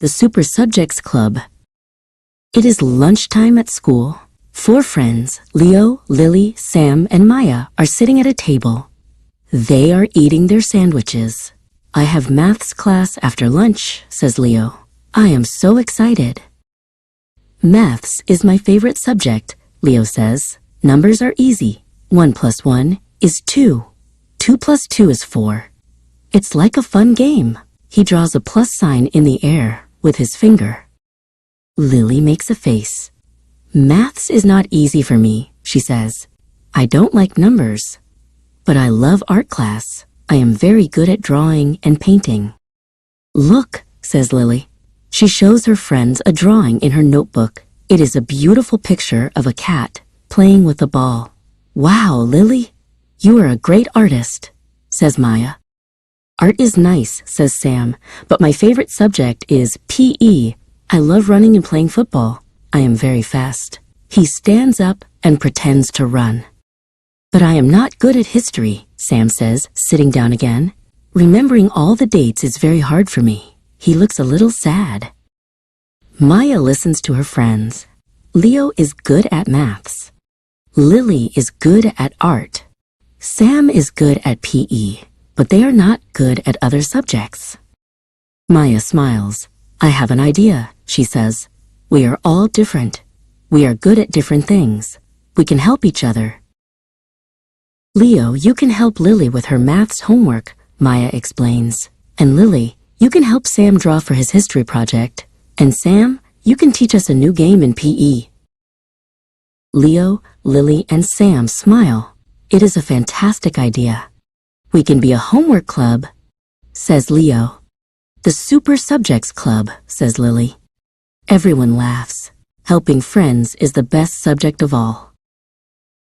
the Super Subjects Club. It is lunchtime at school. 4 friends, Leo, Lily, Sam, and Maya, are sitting at a table. They are eating their sandwiches. I have maths class after lunch, says Leo. I am so excited. Maths is my favorite subject, Leo says. Numbers are easy. 1 plus 1 is 2. 2 plus 2 is 4. It's like a fun game. He draws a plus sign in the air with his finger. Lily makes a face. Maths is not easy for me, she says. I don't like numbers. But I love art class. I am very good at drawing and painting. Look, says Lily. She shows her friends a drawing in her notebook. It is a beautiful picture of a cat playing with a ball. Wow, Lily, you are a great artist, says Maya. Art is nice, says Sam, but my favorite subject is PE. I love running and playing football. I am very fast. He stands up and pretends to run. But I am not good at history, Sam says, sitting down again. Remembering all the dates is very hard for me. He looks a little sad. Maya listens to her friends. Leo is good at maths. Lily is good at art. Sam is good at PE, but they are not good at other subjects. Maya smiles. I have an idea, she says. We are all different. We are good at different things. We can help each other. Leo, you can help Lily with her maths homework, Maya explains. And Lily, you can help Sam draw for his history project. And Sam, you can teach us a new game in PE. Leo, Lily, and Sam smile. It is a fantastic idea. We can be a homework club, says Leo. The Super Subjects Club, says Lily. Everyone laughs. Helping friends is the best subject of all.